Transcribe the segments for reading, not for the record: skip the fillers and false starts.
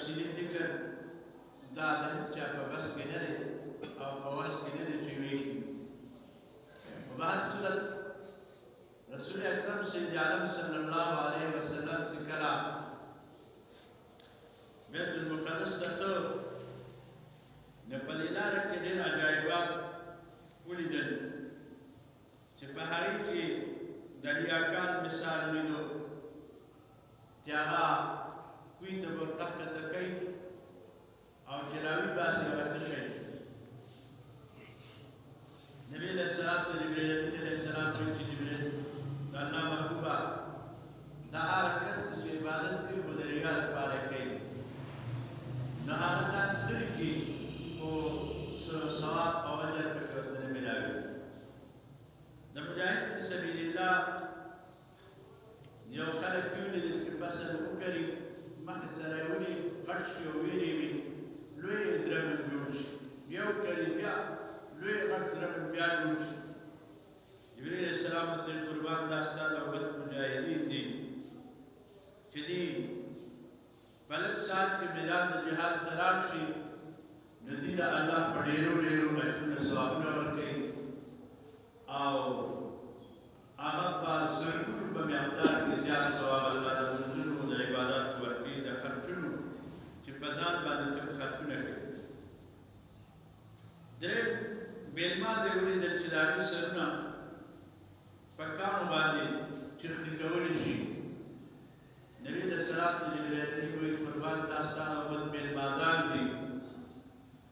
تفصیلي ذکر دا د هیچا په بس کې نه دی او په وس کې نه دی چې ویږي. په هر صورت رسول اکرم سید عالم صلی الله علیه وسلم چې کله بیت المقدس ته ته د په دې لاره کې ډېر عجایبات ولیدل چې په هغې کې د لیاقات مثال لیدو چې هغه کوی ته ورتخ کته کوي او چې راوي باسي هغه څه شی نبي علیه السلام ته جبریل علیه السلام وایي چې جبریل د الله محبوبه دا هغه کس چې عبادت کوي خو د ریا لپاره کوي نو هغه ځان ستړي کړي خو ثواب او اجر پکې ورته نه ملاوي. د مجاهد فی سبیل الله یو خلک یې ولیدل چې فصل وکري مخې سره یې ونی غټ شي او ویلې وي لوی درمل جوړ شي بیا وکري بیا لوی غټ درمل بیا جوړ شي. جبریل علیه السلام ته قربان دا ستا د عبد مجاهدین دي چې دي په لږ ساعت کې میدان د جهاد ته لاړ شي نو دې له الله په ډېرو ډېرو اجرونه ثوابونه ورکوي او هغه په زرګونو په مقدار کې زیات ثواب الله د منځونو د عبادت ورکوي د خرچونو چې په ځان باندې څوک خرچونه کوي. درېیم بېلما دې ولیدل چې د هغې سرونه په کاڼو باندې چغې کولی شي. نبي علیه السلام ته جبریل وایي قربان دا ستا عبد بېلمازان دي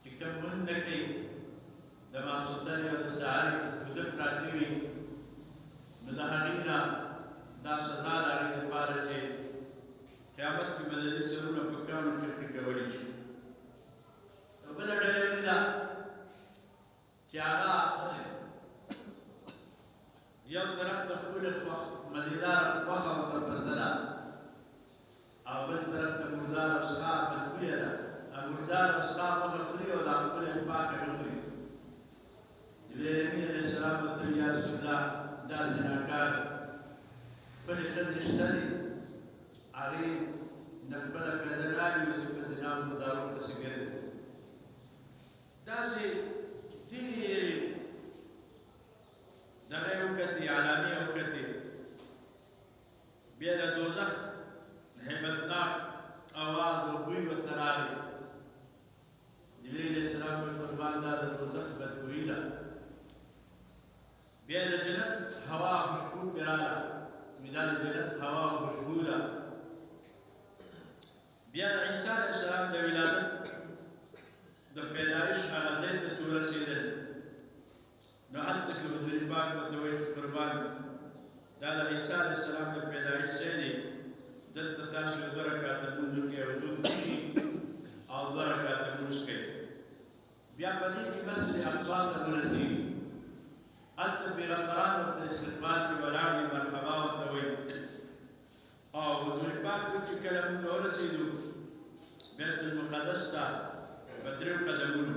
چې کوم مونځ نه کوي د ماسخوتن او د سهار اوده پراته وي نو د هغې نه دا سزا د هغې دپاره چې قیامت کې به د دې سرونه په کاڼو چغې کولی شي. نو بله ډله یې ده چې هغه یو طرف ته خپله مزیداره غوښه ورته پرته ده او بل طرف ته مردار او سخا بدبویه ده. مردار او سخا غوښه خوري او دا خپله پاکه نه خوري. جبریل امین علیه السلام ورته ویل یا رسول الله دا زناکار خپلې ښځې شته دي هغې نه خپله فایده نه اخلي اوس یې په زنا او مردارو پسې ګرځي. داسې ډېرې دغه یې وکتې علامې یې وکتې بیا د دوزخ هیبتناک اواز او بوی ورته راغی. جبریل علیه السلام وایي قربان دا د دوزخ بدبویي ده. بیا د جنت هوا خوشبو پرې راغله وایي دا د جنت هوا او خوشبو ده. بیا د عیسی علیه السلام د ولادت د پیدایش هغه ځای ته چې ورسېدل نو هلته کې حضور پاک ورته وایي چې قربان دا د عیسی علیه السلام د پیدایش ځای دی دلته تاسو 2 رکعاته لمونځ وکړئ او وضو وشي او 2 رکعاته لمونځ کوئ. بیا په دې کې مسجد اقصی ته ورسېږي هلته پیغمبران ورته استقبال کې ولاړ دي مرحبا ورته وایي او حضور پاک چې کله موږ ورسېدو بیت المقدس ته په 3 قدمونو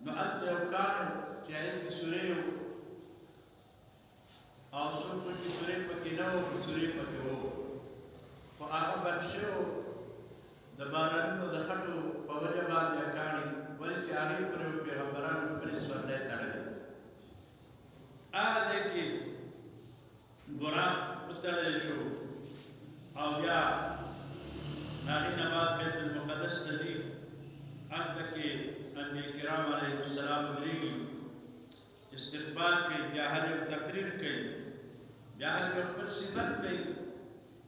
نو هلته یو کاڼ چې هغې کې سورې وو او څوک پکې سورې پکې نه وو خو سورې پکې وو خو هغه بند شوی و د بارانونو د خټو په وجه باندې کاڼي ولې چې هغې پرې پیغمبرانو خپلې سورلۍ تړلې. هغه ځای کې براق وتړلی شو او بیا هغې نه بعد بیت المقدس ته ځي هلته کې انبیاء کرام علیهم السلام ودرېږي استقبال کوي بیا هر یو تقریر کوي بیا هر یو خپل صفت کوي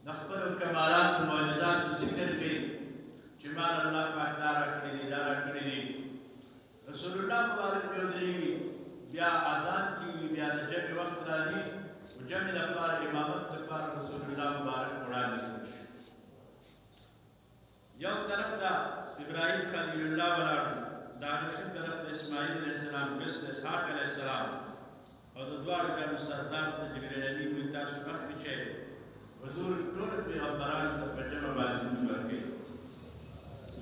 د خپلو کمالاتو معجزاتو ذکر کوي چې مال الله پاک دا راکړي دي دا راکړي دي. رسول الله مبارک بیا ودرېږي بیا اذان کېږي بیا د جمع وخت راځي و جمع لپاره امامت لپاره رسول الله مبارک وړاندې شي. یو طرف ته ابراهیم خلیل الله ولاړ د هغې ښي طرف ته اسماعیل علیه السلام بس اسحاق علیه السلام او د دواړو ګانو سردار ته جبریل امین وایي تاسو مخ پیچئ. حضور ټولو پیغمبرانو ته په جمع باندې لمونځ ورکوي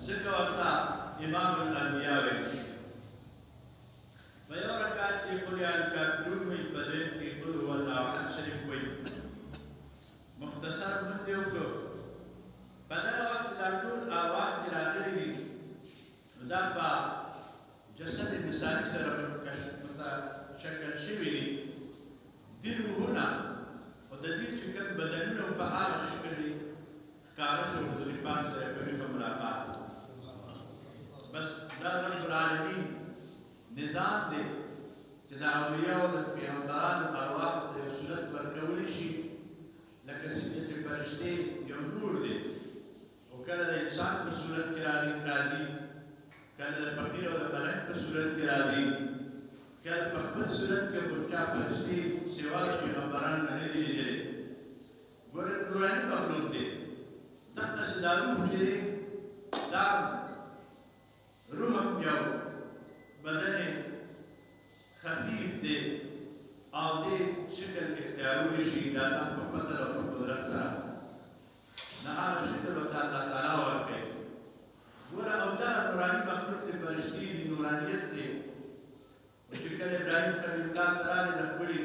ځکه ورته امام الانبیا ویل شي. په یو رکعت کې قل یا الکافرون وایي په دویم کې قل هو الله احد شریف وایي. مختصر لمونځ یې وکړو په دغه وخت دا ټول ارواح چې دا په جسد مثالي سره متشکل شوي دي. دي روحونه او د دې چې کوم بدنونه په هغه شکل دي ښکاره شو حضور پاک سره په ملاقات. بس دا رب العالمین نظام دی چې د اولیاءو د پیغمبرانو ارواح ته یو صورت ورکولی شي لکه څنګه چې فرشتې یو نور دی او کله د انسان په صورت کې راځي، کله د فقیر او د ملک په صورت کې راځي، کله په خپل صورت کې خو چا فرشتې سوا د پیغمبرانو نه دي لیدلي. ګوره نوراني مخلوق دی. دقسې دا روح چې دی دا روح هم یو بدن خفیف دی او دې شکل اختیارول شي د الله په فضل او په قدرت سره. نه هغه شکل ورته الله تعالی ورکوي. ګوره او دا نوراني مخلوق چې فرشتې دي، نورانیت دی. چې کله ابراهیم خلیل الله ته راغی د خپلې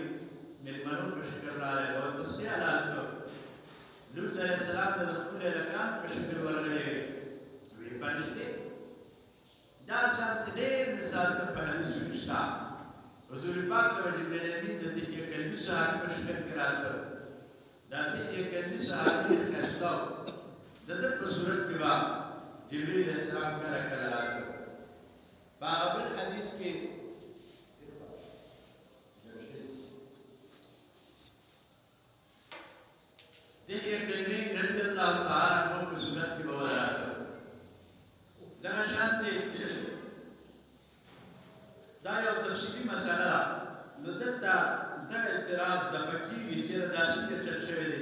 مېلمنو په شکل راغی او تصفیه حلال کړ. لوط علیه السلام ته د خپلو هلکانو په شکل ورغلی وی فرشتې. دا شانتې ډېر مثالونه په حدیثو کې شته. حضور پاک ته جبریل امین د دحیه کلبي صحابي په شکل کې راته. دا دحیه کلبي صحابي ډېر ښایسته و. د ده په صورت کې به جبریل علیه السلام کله کله راته. په هغه بل حدیث کې دحیه کلبي رضی الله تعالی عنه په صورت کې به راته. دغه شانتې دا یو تفصیلي مسله ده. نو دلته دغه اعتراض دفع کېږي چې دا څنګه چل شوی دی.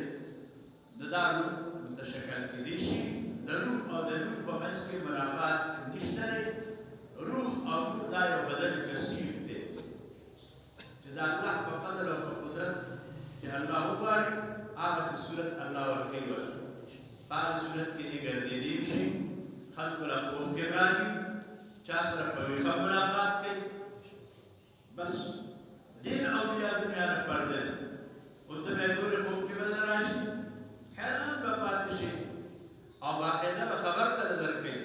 نو دا روح متشکل کېدی شي. د روح او د نور په منځ کې ملاقات نشته دی. روح او نور دا یو بدن کثیف دی چې د الله په فضل او په قدرت چې الله وغواړي هغسې صورت الله ورکوي. په هغه صورت کې دې ګرځېدی شي. خلکو له خوب کې راځي، چا سره په ویښه ملاقات کوي. بس ډېر اولیاء دنیا نه پرده دي. خو ته به یې ګورې خوب کې به نه راشي، حیران به پاتې شي او باقاعده به خبر ته نه درکوي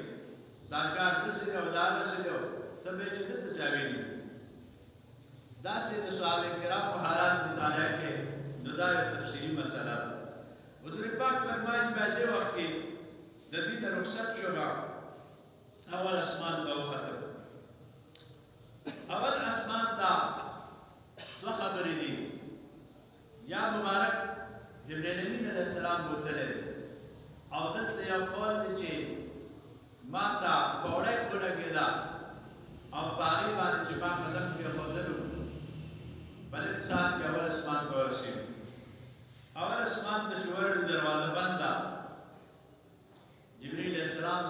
دا کار داسې دی او دا داسې دی. ته به یې چې دلته چا ویلي. داسې د صحابه کرامو حالات مطالعه کې نو دا یو تفصیلي مسله ده. حضور پاک فرمایي بیا دې وخت کې د دې نه رخصت شومه اول اسمان ته وختم. اول اسمان ته دوه خبرې دي. یا مبارک جبریل امین علیه السلام بوتلی دی او دلته یو قول دی چې ما ته پوړی ولګېده او په هغې باندې چې ما قدم کېښودلو بلک ساعت کې اول اسمان ته ورسېږو. اول اسمان ته چې ورغلو دروازه بنده. جبریل علیه السلام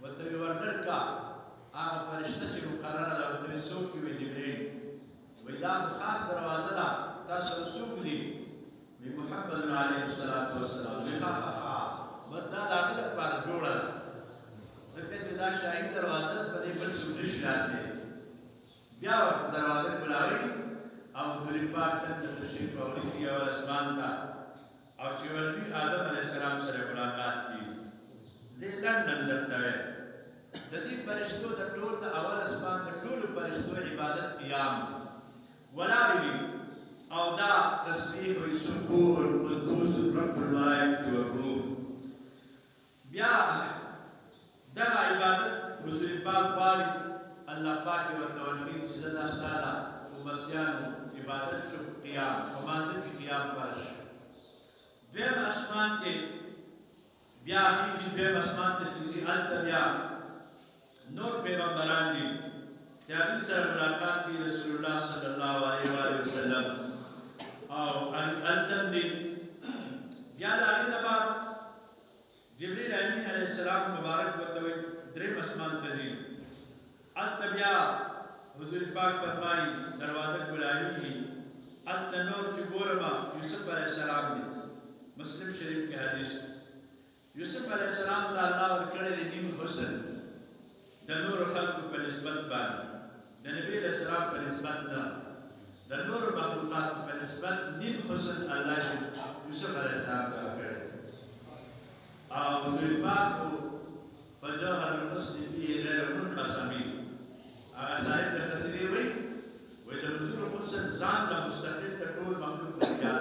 ورته ویې ورډر کا هغه فرشته چې مقرره ده ورته ویې څوک وي جبریل؟ وایي دا خو خاص دروازه ده تاسو سره څوک دي؟ وایي محمد علیه الصلاة والسلام. وایي ښه بس دا د هغه دپاره جوړه ده ځکه چې دا شاهي دروازه په دې بل څوک نشي راتلی. بیا ورته دروازه کلاوي او حضور پاک دلته تشریف راوړي اول اسمان ته او چې ورځي آدم علیه السلام سره ملاقات کېږي. زه لنډن درته وایم د دې فرشتو د ټول د اول اسمان د ټولو فرشتو عبادت قیام ولاړې دي او دا تسبیح وایي سبوح قدوس رب الملائکة والروح. بیا دغه عبادت حضور پاک غواړي الله پاک یې ورته ورکوي چې زه دا ستا د امتیانو عبادت شو قیام په مانځه کې قیام فرض شو. دویم اسمان کې بیا خېږي. دویم اسمان ته چې ځي هلته بیا نور پیغمبران دي چې هغوی سره ملاقات کوي رسول الله صلی الله علیه وسلم او هلته دي. بیا د هغې نه بعد جبریل امین علیه السلام مبارک ورته وایي دریم اسمان ته ځي. هلته بیا حضور پاک فرمایي دروازه کلاویږي. هلته نور چې ګورمه یوسف علیه السلام دی. مسلم شریف کې حدیث یوسف علیه السلام ته الله ورکړی دی نیم حسن د نورو خلقو په نسبت باندې، د نبي علیه السلام په نسبت نه، د نورو مخلوقاتو په نسبت نیم حسن الله یوسف علیه السلام ته ورکړی. او حضور پاک په جوهر الحسن فيه غیر ځان له مستقل د ټول مخلوق اختیار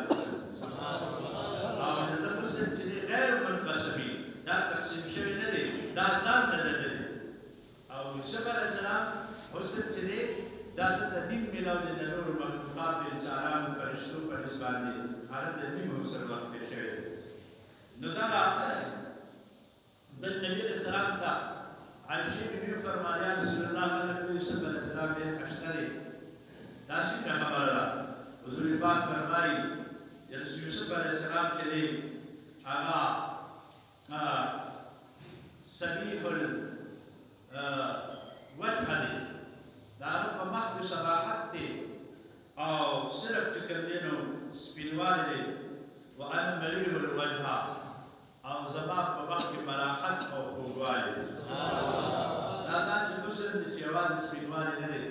او د حسن چې دی غیر منقسمي دا تقسیم شوی نه دی دا ځان ته د دی او یوسف علیه السلام حسن چې دی دا ته نیم میلاو دی د نورو مخلوقات انسانانو فرشتو په نسبت باندې هغه د نیم حسن وخت کې شوی نو دغه بل نبي علیه السلام ته عائشې بي فرمایا رسول الله صلی الله علیه وسلم ډېر ښایسته دی دا څنګه خبره ده حضور پاک فرمایي یوسف علیه السلام چې دی هغه صبیح الوجه دی دا هغه په مخ کې صباحت دی او صرف چې کوم دی نو سپینوالی دی وانا ملیح الوجه او زما په مخ کې ملاحت او خوږوالی دی دا داسې حسن دی چې یوازې سپینوالی نه دی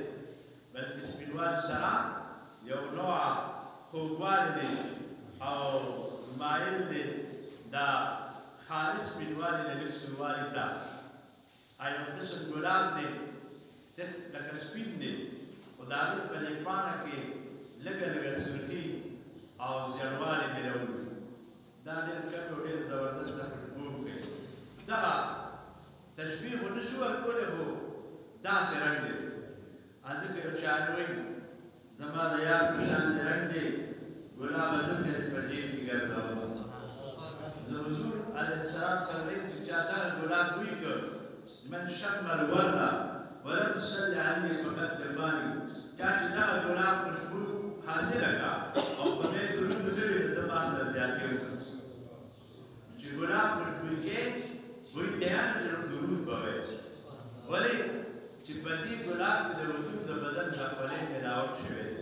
بلکې سپینوالی سره یو نوعه خوږوالی دی او مایل دی دا خالص سپینوالی نه لږ سوروالی ته یو قسم ګلاب دی لکه سپین دی خو د هغې په دې پاڼه کې لږه لږه سرخي او زیړوالی ملوي دا ډېر کټ او ډېر زبردسته خوشبو کوي دغه تشبیه خو نه شو ورکولی خو داسې رنګ دی ځکه یو شاعر وایي زما د یار په شان د رنګ دی ګلابه ځکه دې په جیب کې ګرځوم زه حضور علیه السلام سره وایي چې چا دغه ګلاب بوی کړ من شم الورد ولم تصلي عليه فقد جفاني چا چې دغه ګلاب خوشبو حاصله کړه او په دې درود نه وي د ما سره زیاتې وکړه چې ګلاب خوشبويي کې وایي تیار درود به وایي ولې چې په دې ګلاب کې د وجود د بدن د خولې ملاوټ شوی دی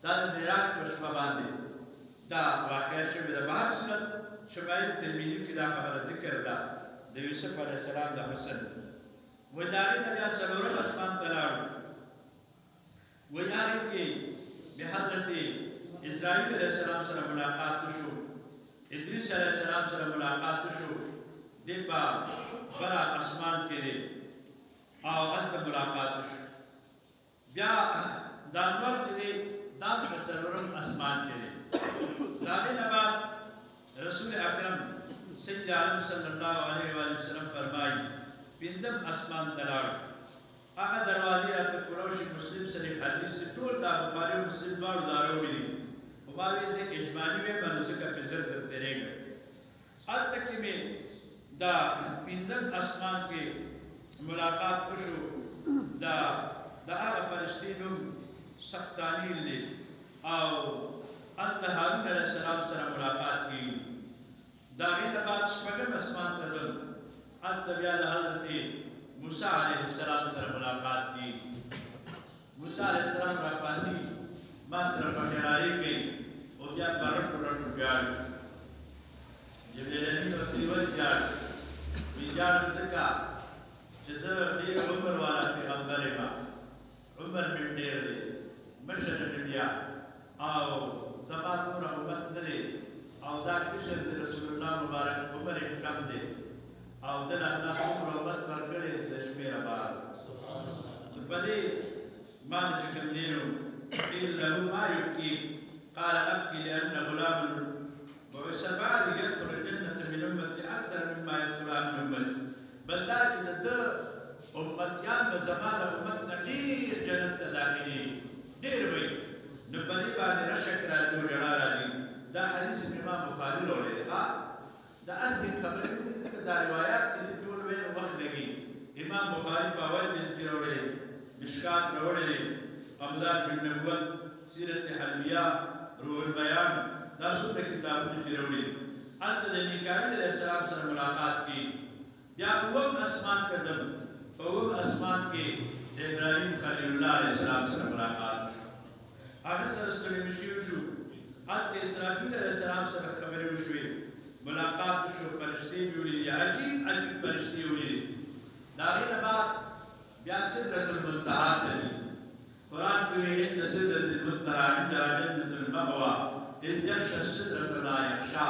دا د معراج په شپه باندې دا واقعه شوې ده په هر صورت شمایل ترمذي کې دا خبره ذکر ده د یوسف علیه السلام د حسن وایي د هغې نه بیا څلورم اسمان ته لاړو وایي هغې کې د حضرت اسرائیل علیه السلام سره ملاقات وشو ادریس علیه السلام سره ملاقات وشو دی په بله اسمان کې دی او هلته ملاقات وشو بیا دا انور چې دی دا په څلورم اسمان کې دی د هغې نه بعد رسول اکرم سید عالم صلی الله علیه وسلم فرمایي پنځم اسمان ته لاړ هغه دروازې راته کوروشي مسلم شریف حدیث چې ټول دا بخاري او مسلم دواړو دا راوړي دي خو ما ویل چې اجمالي ویمه نو ځکه پې زر زر تېرېږم هلته کې مې دا پنځم اسمان کې ملاقات وشو د هغه فرشتې نوم سقطانیل دی او هلته هارون علیه السلام سره ملاقات کېږي د هغې نه بعد شپږم اسمان ته ځم هلته بیا د حضرت موسی علیه السلام سره ملاقات کېږي موسی علیه السلام راپاسي ما سره پټیاري کوي او بیا په رټو رټو ژاړي جبریل امین ورته ویل ژاړي وایي ژاړم ځکه چې زه ډېر عمر والا پیغمبر یم عمر مې ډېر دی مشر یم بیا او زما دومره امت نه دی او دا کشر د رسول الله مبارک عمر یې کم دی او ده له الله دومره امت ورکړی د شمېره بعد په دې باندې چې کوم دی نو قیل له ما یبکیک قال ابکي لان غلام بعث بعدي يدخل الجنه من امتي اكثر مما يدخلها من امتي بل دا چې د ده امتیان به زما د امت نه ډېر جنت ته داخلي ډېر وي نو په دې باندې رشک راځي او ژړا راځي دا حدیث امام بخاري راوړی دی دا اصلي خبرې دي ځکه دا روایات چې ټول ویل وخت لګي امام بخاري په اول جز کې راوړی دی مشکات راوړی دی امداد النبوت سیرت حلبیه روح البیان دا څومره کتابونه چې راوړي هلته د میکائیل علیه السلام سره ملاقات کې بیا اووم اسمان ته ځم په اووم اسمان کې د ابراهیم خلیل الله علیه السلام سره ملاقات شو هغه سره ستړي مشي وشو هلته اسرافیل علیه السلام سره خبرې وشوې ملاقات وشو فرشتې مې ولیدې عجیب عجیب فرشتې ولیدې د هغې نه بعد بیا سدرة المنتهى ته ځي قرآن کې وایي عند سدرة المنتهى عندها جنة المأوى إذ يغشى السدرة ما يغشى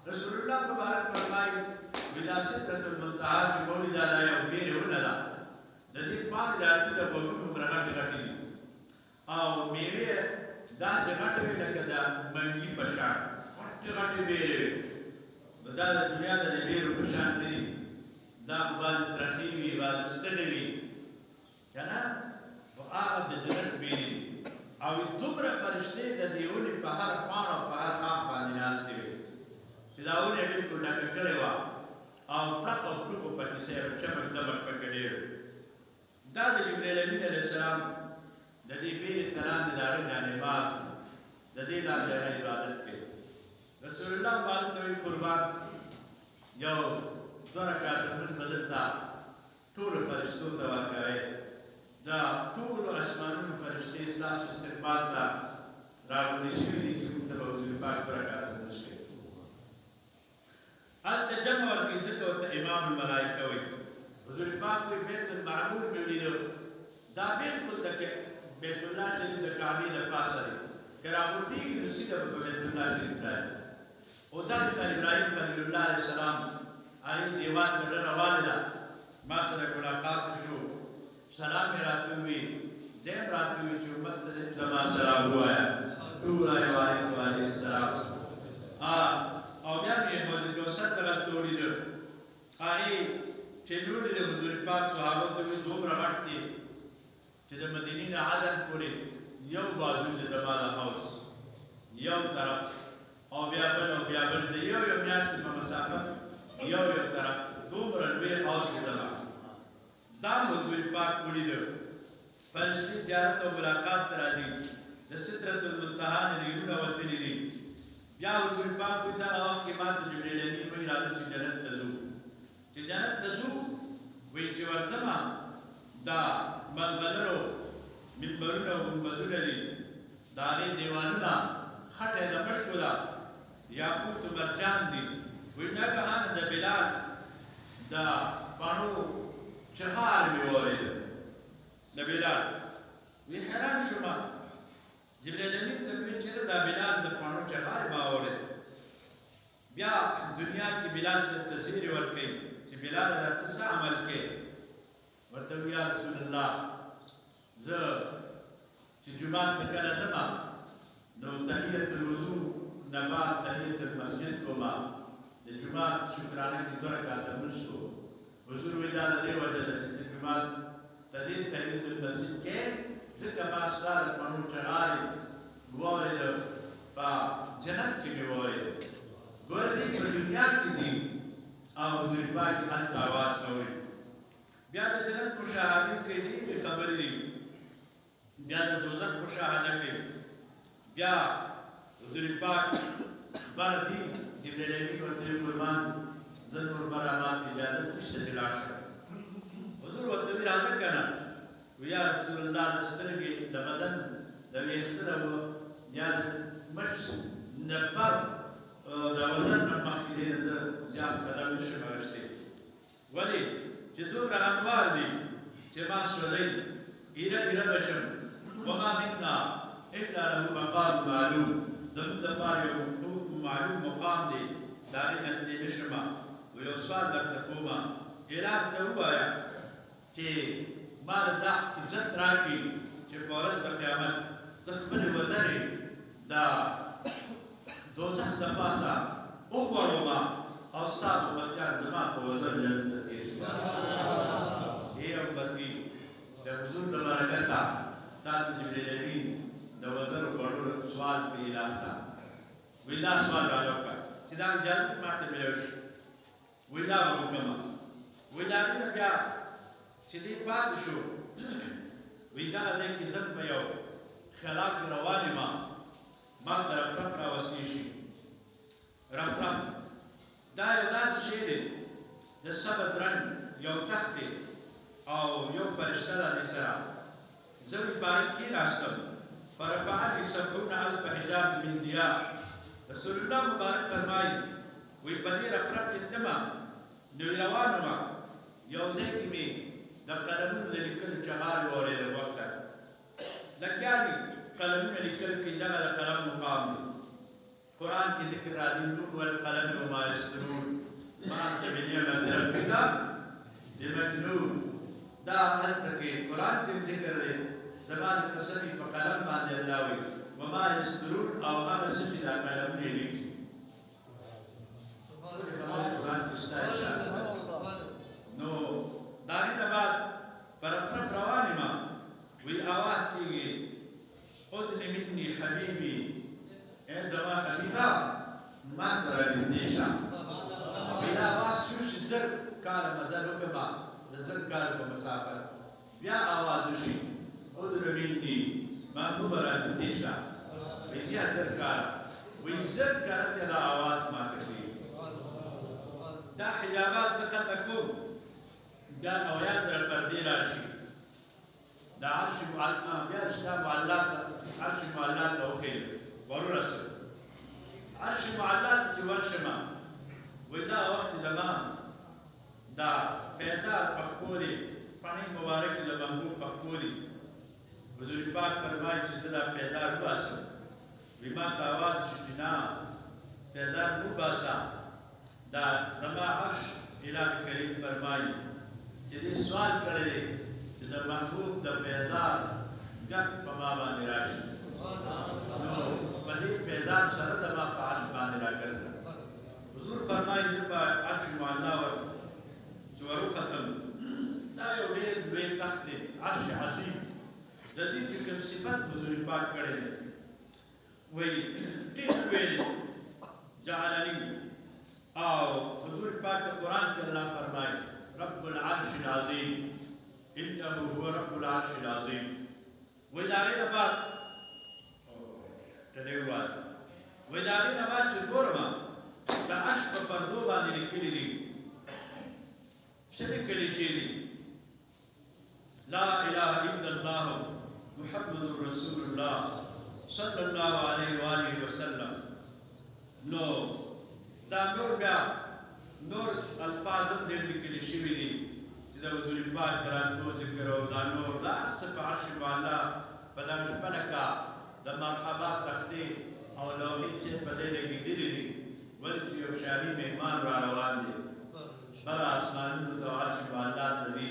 رسول الله مبارک فرمایي ودا سدرة المنتهى چې مولد دا یو ډېرې ونه ده د دې پاڼې د هاتي د غوږونو مرغټې غټې دي او میوې داسې غټې وې لکه د منګي په شان غټې غټې بیرې وې نو دا د دنیا د بیرو په شان نه دي دا خو بعضې ترخې وي بعضې ستړې وي که نه نو هغه د جنت بیرې دي او دومره فرشتې د دې ونې په هر پاڼه او په هر خاښ باندې ناستې وې چې دا ونې بلکل ډکه کړې وه او پړق او پړوکو پکې سیل چمک دمک پکې ډېر دا د جبریل امین علیه السلام د دې بیرې ته لاندې د هغه جانماز د دې لاندې هغه عبادت کوي رسول الله معلوم ته وایي قربان یو دوه رکعته لمونځ به دلته ټولو فرشتو ته ورکوئ دا ټولو اسمانونو فرشتې ستاسو استقبال ته راغونډې شوي دي چې موږ ته به حضور پاک دوه رکعته لمونځ کوي هلته جمع ورکوي ځکه ورته امام الملایکه وایي حضور پاک وایي بیت المعمور مې ولیدو دا بلکل د بیت الله شریف د کعبې د پاسه دی که راغورځېږي نو سیده به په بیت الله شریف راځي او دغې ته ابراهیم خلیل الله علیه السلام هغې دیوال ته ډډه والده ما سره ملاقات شو سلام یې راته ووي دی هم راته ووي چې امت ته زما سلام ووایه ټول علیه السلام او بیا مې حوض کوثر ته راته ولیده هغې چې لوړې د حضور پاک صحابه ته ووي دومره غټ دي چې د مدینې نه عدن پورې یو بازو د زما د حوض یو طرف او بیا بل او بیا بل د یو میاشتې په مسافت یو طرف دومره لوی حوض کې زما دا حضور پاک ولیده فرشتې زیارت او ملاقات ته راځي د سدرة المنتهی نه نیرونه وتلي دي بیا حضور پاک وایي دغه وخت کې ما ته جبریل امین وایي راځه چې جنت ته ځو چې جنت ته ځو وایي چې ورځمه دا منبرونو منبرونه او ګنبدونه دي د هغې دیوالونه خټه د مشکو ده یاقوت و مرجان دي وایي ناګهانه د بلال د پاڼو چغال مې واورېده د بلال وی حیران شومه جبریل امین ته وایي چېرې دا بلال د پاڼو چغال ما اورېد بیا دنیا کې بلال سره ته زیری ورکوي چې بلال دا ته څه عمل کوې ورته وی یا رسول الله زه چې جومات ته کله ځمه نو تحیت الوضو نه بعد تحیت المسجد کومه د جومات شکرانه کې دوه رکعته لمونځ کوو حضور وایي دا د دې وجه ده چې ته جومات ته ځې تحیت المسجد کې ځکه ما ستا د پڼو چغارې واورېده په جنت کې مې واورېده ګوره دې په دنیا کې دي او حضور پاک هلته اواز اوري بیا د جنت مشاهده کوي ډېرې خبرې دي بیا د دوزخ مشاهده کوي بیا حضور پاک بر ځي جبریل امین ورته وایي قربان زه نور بره ماته اجازت نشته چې لاړ شم حضور ورته وایي راځه که نه وایي یا رسول الله د سترګې د بدن د ویښته د یا د مچ نه پر د وزن نه مخکې دی نه زه زیات قدم نشم اخیستی ولې چې دومره انوار دي چې ما سولی ایره ایره بشم وما منا الا له مقام معلوم زموږ دپاره یو معلوم مقام دی د هغې نه تللی نشمه و یو سوال درته کومه اله ته ووایه چې ما له دا عزت راکړي چې په ورځ د قیامت زه خپلې وزرې د دوزخ د پاسه وغوړومه او ستا امتیان زما په وزر جنت ته تېر شي ای امتي د حضور د برکته تاسو جبریل امین د وزرو غوړولو سوال پرې اله ته وایي دا سوال راله وکړه چې دا جنت ماته میلاو شي وایي دا به وکړمه وایي د هغې نه بیا چې دې پاتې شو وایي دغه ځای کې زه په یو خلا کې روان یم ما ته رفرف راوستی شي رفرف دا یو داسې شی دی د سبز رنګ یو تخت دی او یو فرشته ده دې سره زه وایي په هغې کېناستم فرفعني 70,000 حجاب من ضیاء رسول الله مبارک فرمایي وایي په دې رفرف کې تلمه نو روان ومه یو ځای کې مې د قلمونو د لیکلو چغارې واورېده وخته لګیا دي قلمونه لیکل کوي دغه د قلم مقام دی قرآن کې ذکر راځي نون والقلم وما یسطرون ما انت بنعمت ربک بمجنون دا هلته کې قرآن کې ذکر دی د زمان قسمی په قلم باندې الله وي وما يسترون او هغه څه چې دا قلم نه لیکي قرآن کې شته نو دا نه بعد پر افراد روانې ما وی آواز کېږي خذ مني حبيبي ای زما حبیبه ما ته رانږدې شه وی دا آواز شو چې زر کاله مزل وکړم د زر کاله په مسافر بیا آواز وشي خذ مني ما دومره رانږدې شه وی بیا زر کاله وی زر کاله ته دا آواز ما کوي دا حجابات څخه تکوم دا اویات در پردې راشي دا عرش معلق بیا شته معلق عرش معلق ته وخېل ورورسه عرش معلق چې ورشمه وایي دا وخت زمان دا پیزار پخپو دی پاڼې مبارک د محبوب پخپو دی حضور پاک فرمایي چې زه دا پیزار وباسم وایي ما ته آواز شو چې نه پیزار مه وباسه دا زما عرش الهي کریم فرمایي چې دې سوال کړی دی چې د محبوب د پیزار ګټ په ما باندې راشي نو په دې پیزار سره د ما په عرش باندې راګرځه حضور فرمایي چې په عرش معلا چې وروختم دا یو ډېر لوی تخت دی عرش عظیم د دې چې کوم صفت حضور پاک کړی دی وایي ډېر لوی جعلني او حضور پاک قرآن کې الله فرمایي رب العرش العظيم إنه هو رب العرش العظيم وإذا غير بعد تدعوات وإذا غير بعد تقولما تعرش بپردو باندې لیکلي دي څه لیکلي شي دي لا إله إلا الله محمد رسول الله صلى الله عليه وآله وسلم نو دا نور بیا نور الفاظ هم ډېر لیکلي شوي دي چې د حضور پاک د راتلو ذکر او دا نور دا هر څه په عرش معلا په دغه شپه لکه د مرحبا تختې او لوحې چې په دې لګېدلې دي ول چې یو شاهي مهمان را روان دی بره اسمانونو ته عرش معلا ته ځي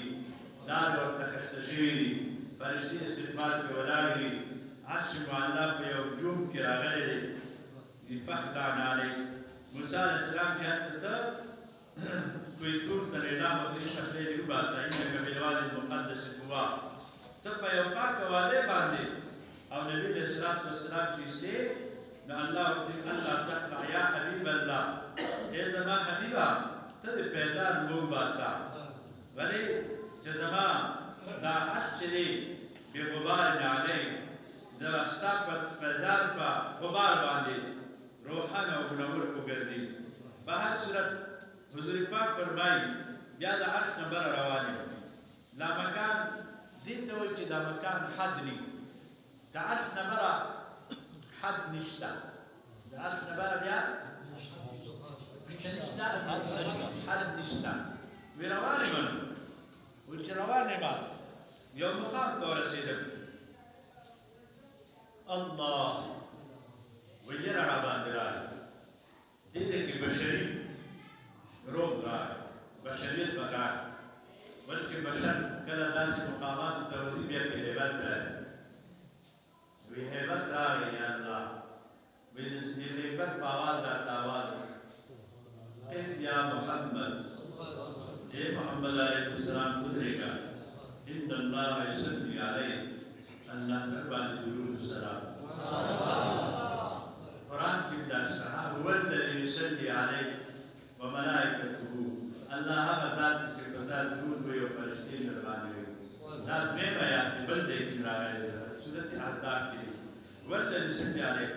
لارې ورته ښایسته شوي دي فرشتې استقبال پرې ولاړې دي عرش معلا په یو جوم کې راغلی دی فخلعن علیک موسی علیه السلام چې هلته ته کوی تور ته لیلا مدري شخصې دې وباسه انک بالوادي المقدس طوی ته په یو پاکه وادۍ باندې او نبي علیه الصلاة والسلام چې ایستې نو الله ورته الله تخلع یا حبیب الله ای زما حبیبه ته دې پیزار وباسه ولې چې زما دا عرش چې دی بغبار علیک د ستا په پیزار په غبار باندې روحانه او منور وګرځي په هر صورت حضور پاک فرمایي بیا د عرش نه بره روانې لا مکان دې ته وایي چې دا مکان حد ني د عرش نه بره حد نشته د عرش نه بره بیا نشته حد نشته وی روانې من وی چې روانې ما یو مقام ته ورسېدم الله ویره را باندې راغی دې کې بشري روح راغی بشریت به راغی بلکې بشر کله داسې مقاماتو ته ورځي بیا کې هیبت راځي وی هیبت راغی یا الله وی د هیبت په اواز راته اواز اف یا محمد اے محمد علیہ السلام گزرېږه ان الله یصلی علیک الله در باندې درود و سلام قرآن کی داشتہ هو الذي يصلي عليك وملائكته الله هغه ذات چې په ذات درود وي او فرشتې درباندې وي دا مې بیان بل دې کې راغلی سورۃ احزاب کې هو الذي يصلي عليك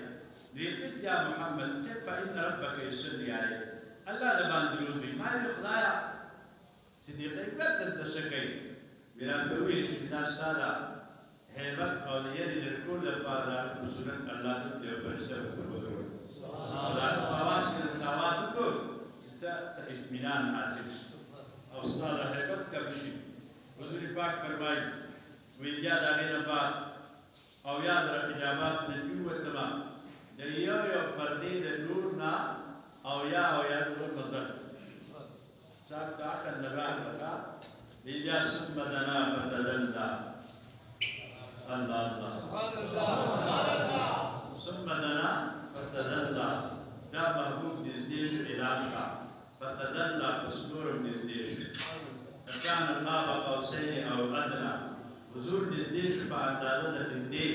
ليقف يا محمد كيف ان ربك يصلي عليك الله باندې درود وي ما خدایا صدیقې بدل تشکې ورته ویل چې دا ستاره هیبت او د یری لرکول لپاره د صورت الله دې فرشته ورکړي الله اواز کې اواز وکړ ته اطمینان حاصل او ستاره هیبت کبشي حضور پاک فرمایي ویجا دا نه بعد او یاد را حجابات نه جوړتما د یو پردې د نور نه او یا نور نظر صاحب دا عقل نباه بتا ویجا ثم دنا فتدلى الله ثم دنا فتدلى دا محبوب نزدیش اعلان کا فتدلى فسنور نزدیش فكان قاب قوسين او ادنى حضور نزدیش په اندازه د لندې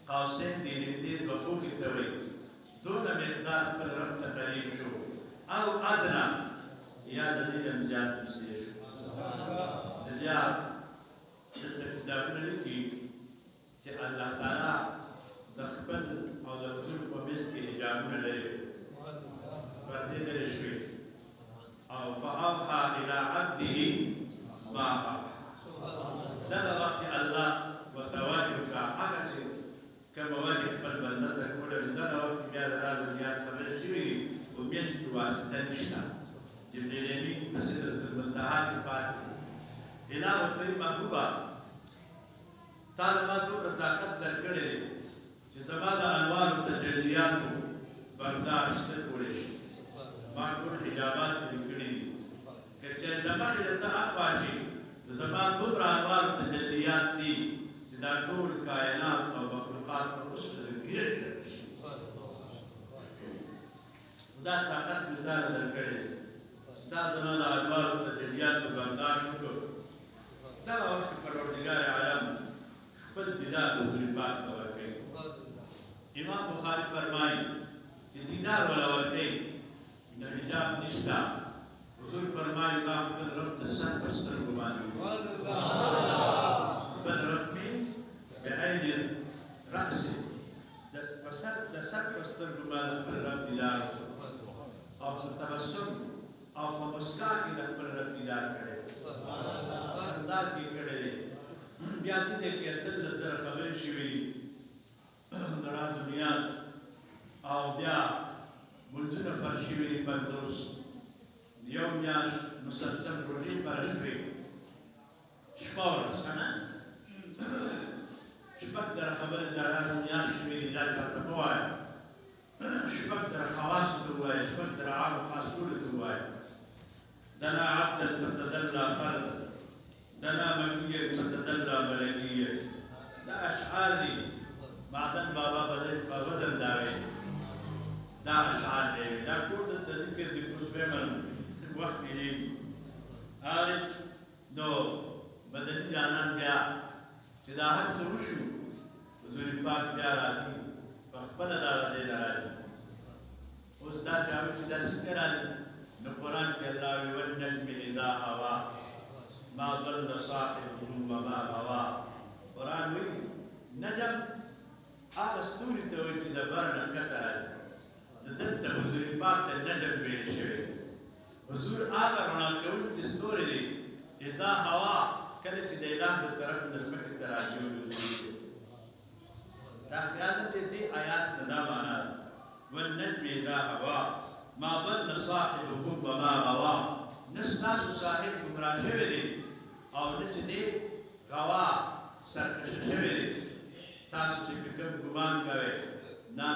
قوسين دی لندې بخوخي کوي دون مقدار پر رب ته قریب شو او ادنى یا د دې امجاد نزدیش بیا دلته کتابونه لیکي چې الله تعالی د خپل او د حضور په منځ کې حجابونه لري پردې لري شوي او فاوحى الى عبده ما اوحى دغه وخت الله وتوالي وکړه هغه چې کومه وایي خپل بنده ته کوله دغه وخت بیا د راز نیاز خبرې شوي دي او منځ کې واسطه نشته جبرئیل امین په سدرة المنتهى کې پاتې الہ ورته محبوبه تا ما دومره طاقت درکړی دی چې زما د انوارو تجلیاتو برداشت نه کولی شي ما ټول حجابات پرې کړي دي که چېرې زما چې ته اخوا شي نو زما دومره انوارو تجلیات دي چې دا ټول کائنات او مخلوقات په اوس پرې ګیرې شي دا طاقت مې تا درکړی دی دا زما د انوارو تجلیاتو برداشت وکړو دغه وخت کې پروردګار عالم خپل دیدار حضور پاک ته ورکوي امام بخاري فرمایي چې دیدار ولا ورکوي نو حجاب نشته حضور فرمایي ما خپل رب ته سر په سترګو باندې بل رب مې بعین رأسه د سر په سترګو باندې خپل رب دیدار او په تبسم او په مسکا کې د خپل رب دیدار کړی دا کې کړی دی بیا دې کې اتل زره خبرې شوي د راز دنیا او بیا منځونه پر شوي دي پنځوس یو میاشت مسلسل روژې پره شوې شپه ورځ که نه شپږ زره خبرې د راز دنیا شوي دي دا چاته مه وایه شپږ زره خواصو ته ووایه شپږ زره عام و خاص ټولو ته ووایه دنا عبدا فتدلى فردا دنا مكية فتدلى ملكية دا اشعار دي معدن بابا وزن داوي دا اشعار دي دا كل التذكر دي كروس بيمن وقت دي عارف نو مدني جانان بیا چې دا هر څه وشو حضور پاک بیا راځي په خپله دا دې راځي اوس دا چاوي چې دا څنګه راځي نو قرآن کې الله وی والنجم اذا هوا ما ضل صاحبه وما غوا قرآن وی نجم هغه ستوري ته وایي چې د بر نه ښکته راځي نو دلته حضور پاک ته نجم ویل شوی حضور هغه رڼا کوونکی ستوری دی اذا هوا کله چې د اله د طرف نه ځمکې ته راجوړ دا خیال دی دې آیات نه دا معنا ده والنجم اذا هوا ما ضل صاحبكم وما غوا نستاسو صاحب گمراه شوی دی او نه چې دی غوا سرکشه شوی دی تاسو چې کوم ګمان کوئ نه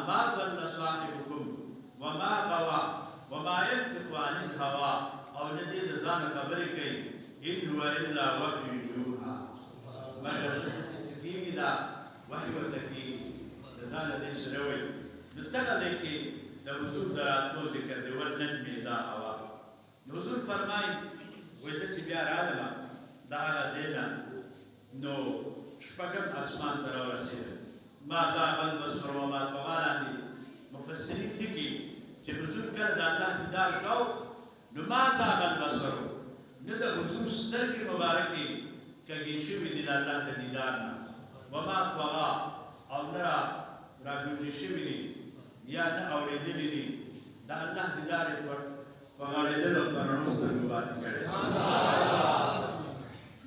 ما ضل صاحبكم وما غوا وما ينطق عن الهوى او نه دی د ځان خبرې کوي ان هو الا وحي يوحى مګر چې سکیږي دا وحي ورته کېږي د ځان دې سره وایي نو دغه دی کې د حضور د راتلو ذکر دی والنجم اذا هوا حضور فرمایي وایي چې بیا رالمه دا هغه دی نه نو شپږم اسمان ته راورسېدم ما ذاق البصر وما طغى لاندې مفسرین لیکي چې حضور کله د الله دیدار کو نو ما ذاق البصر نه د حضور سترګې مبارکې کږې شوي دي د الله د دیدار نه وما طغى او نه راګونجې شوي دي یا نه اورېدلي دي د الله دیدار یې په غاړېدلو په رڼو سترګو باندې کړی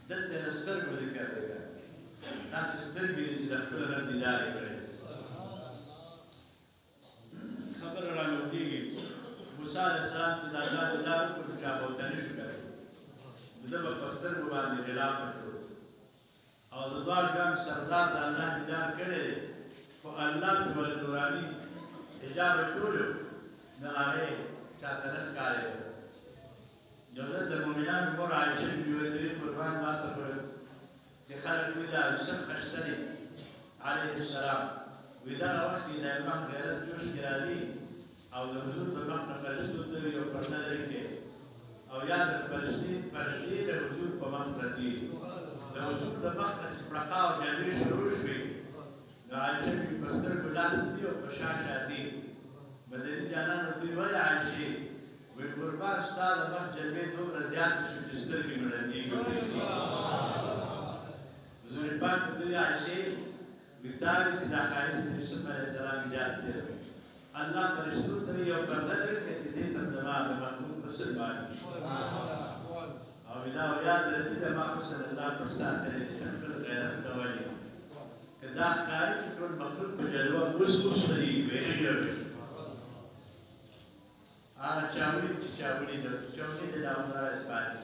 دلته د سترګو ذکر دی داسې سترګې دي چې د خپل رب دیدار یې کړی خبره راوړېږي موسی علیه السلام چې د الله دیدار وکړو چا به ورته نه شو کولی نو ده به په سترګو باندې غلافه شو او د دواړو ګام سردار د الله دیدار کړی دی خو الله په ول نوراني حجاب اچولو نو هغې چاته نه ښکارېده نو زه د مؤمنانو مور عایشه بي ویلي قربان ماته کړل چې خلک وایي دا یوسف خشته دی عليه السلام ودا وخت کې د الله غیرت جوش کرا دي او د حضور د مخ نه فرشتو ته یو پرده لري او یاد فرشتي د حضور په مخ پرتی د حضور د مخ نه پړقا او جلوې شروع شوې نو عائشة په پستر ګلاس دی او په شاشه دی بدن جانان ته ویل عائشة وی قربان استاد مخ جلوې دومره زیات شو چې سترګې مړ دي حضور پاک ته عائشة ویتاوی چې دا خایست یوسف علیه السلام ایجاد دی الله فرشتو ته یو پرده لري چې دې ته دماغ محمود مسلمان او دا یاد لري چې ما صلی الله پر ساتل خپل غیرت کوي کدا کاری چې ټول مخلوق په جلوه اوس دی ویلي هغه چاوي د چاوي د داوره اسپاتي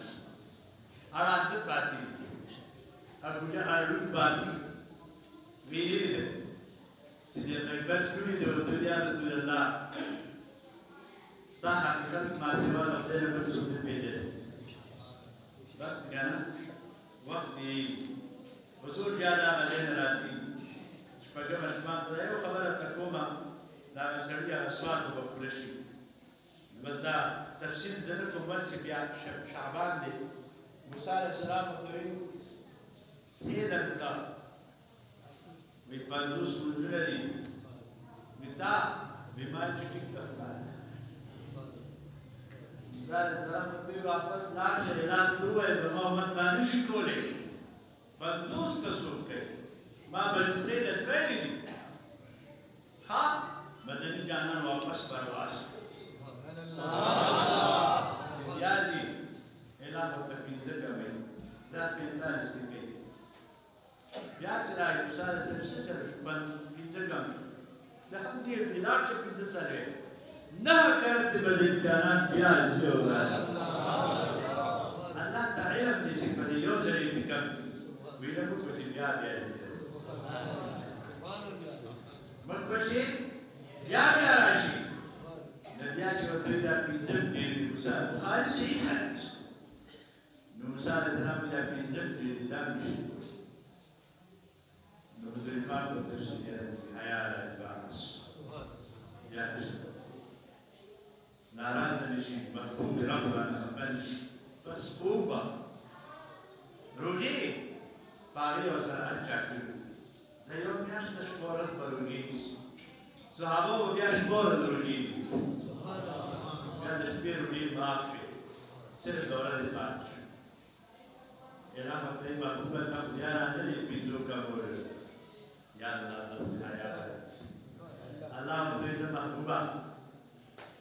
هغه ته پاتې ابو جهل پاتې ویلي دي چې د غیبت کړي د ورته یا رسول الله صح حقیقت ما سوا د خدای په څیر پیژنه بس کنه وخت دی حضور بیا دا غلې نه راځي شپږم اسمان ته یو خبره تکومه دا سړی اسواد په پرشي ودا تفصیل زنه کوم چې بیا شعبان دی موسی علیه السلام ته ویل سیدنا وی پندوس منځونه دي ودا بیمار چې ټیک کړه موسی علیه السلام ته واپس لاړ اعلان کوی د محمد باندې شي کولې پندوس کسو کې ما بلسری لسوي دي ها مدني جانان واپس پرواز یادی اعلان او تکلیف کوي دا په انداز کې بیا چې راځي مثال سره څه چلو باندې ځګم دا هم دې اطلاع چې په دې سره نه کړت بدل جانان بیا زیو الله تعالی دې چې په یو ځای کې کوم ویل نو په دې بیا مکوشي بیا راشي بیا چې وته دا پینځم کې موسی بخاری صحیح حدیث نو موسی علیه السلام بیا پینځم کې دا مشي نو حضور پاک په تشریح حیا الباس یا ناراض نشي محبوب رب باندې خپل بس اوبا روجي پاره وسره اچاکو دا یو میاشت شپورت بروږي صحابه بیا شپورت روجي بیا د شپې روجي باقي سره دوره دي باقي اله په محبوب ته بیا راځي پیډرو کا وره یا الله بس حیا الله دې محبوبا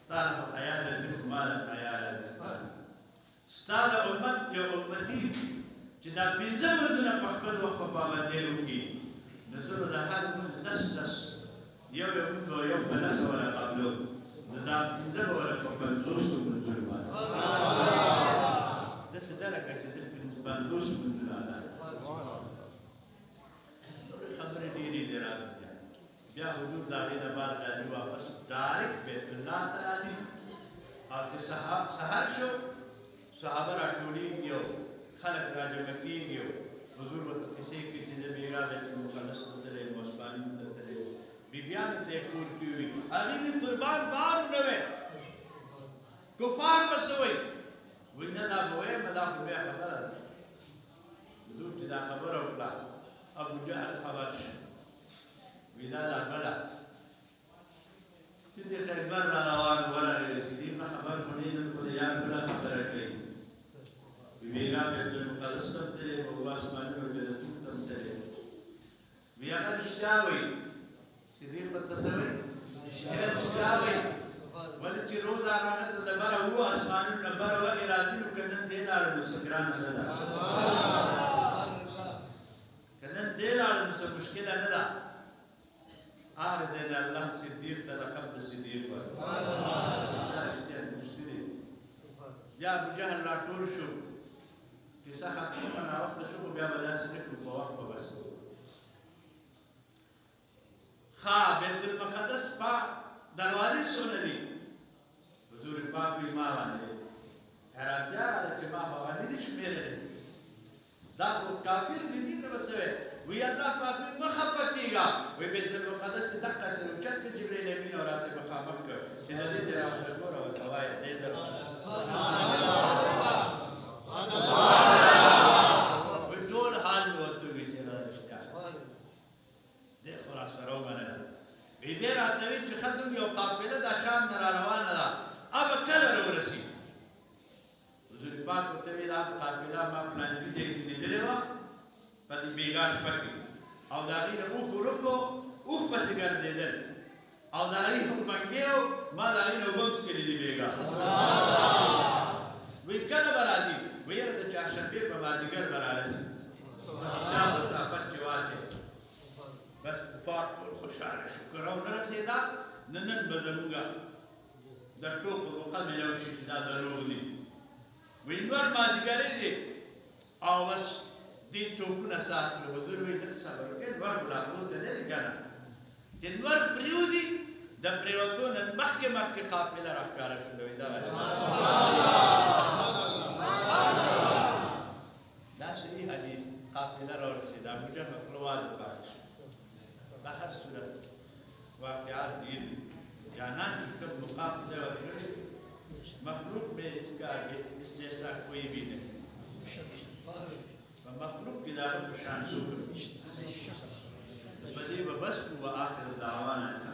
تعرف حياة ذكر مالك حياة الإسلام استاد أمت يا أمتي جدا بنزل وزنا بحبل وقف بابدلو كي نزل ده هذا من نسلس يوم يموت ويوم بنس ولا قبله جدا بنزل ولا قبل زوج من زلمات ده سدرك جدا بنزوج من زلمات خبر ديري درات بیا حضور داغینا بعد راځي واپس ډایرکټ بیت الله ته راځي او چې سحر شو صحابه راټولېږي او خلک راجمع کېږي حضور ورته کیسې کوي چې د بیرا بیت المقدس ته تللی مسلمانان ته تللی بیبیان ته یې کور کې وي هغې وي قربان بار نه وی کفار به څه وایي وایي نه دا به وایم دا خو بیا خبره ده حضور چې دا خبره وکړه ابو جهل خبر شو ویدا لا بلا سیدی تکبر را روان ولا سیدی ما خبر کنی نو خود یار بلا خبر کړی ویرا بیت المقدس ته او واسمانه او د تم ته بیا رښتیاوي سیدی په تصویر رښتیاوي ولې چې روزه راغله د بر او اسمانه نمبر او ارادي نو کنن دی لاله سګران سره کنن دی لاله څه مشکل نه ده عارض الى الله صديق تلقب الصديق يا ابو جهل لا ټول شو چې څنګه کومه وخت شو بیا به داسې نه کوو په وخت به بس ښه بیت المقدس په دروازې څونه دي حضور پاک وي ما باندې حیرانتیا راغله چې ما هغه نه دي شمېرلی دا خو کافر دي دي ته به څه وی وی الله پاک وی مخه پکېږه وی بیت المقدس دقه سره اوچت کړ جبریل امین او راته مخامخ کړ چې د دې راته ګوره ورته وایه دې در وی ټول حال مې ورته ووي چې دا رښتیا دې خو راسره ومنله وی بیا راته وي چې ښه زموږ یو قافله دا شام نه را روانه ده اب کله راورسي حضور پاک ورته وی دا قافله ما پلانکي ځای کې لیدلې وه په دې بېګا شپه کې او د هغې نه اوښ ورکو اوښ پسې ګرځېدل او د هغې منګې و ما د هغې نه اوبه هم څښلې دي بېګا وی کله به راځي وی یاره د چهارشنبې په مازدیګر به رارسي حساب مسافت چې واچې بس کفار ټول خوشحاله شو که راونه رسېدا نه نن به زموږه د ټوکو موقع میلاو شي چې دا دروغ دي وی نور مازدیګرې دی او بس دې ټوپونه سات کړو حضور وی لږ صبر وکړئ نور ګلابو ته نه دی که نه چې نور پرېوځي د پرېوتو نه مخکې مخکې قافله راښکاره شوله وي دغه دا صحیح حدیث قافله راورسېده ابوجهل مقلوواله پاتې شو په هر صورت واقعات ډېر دي جانان की कब मुकाम मखलूक में इसका इस जैसा कोई भी नहीं मखलूक की दारों को शान शुक्र बदी व बस व आखिर दावाना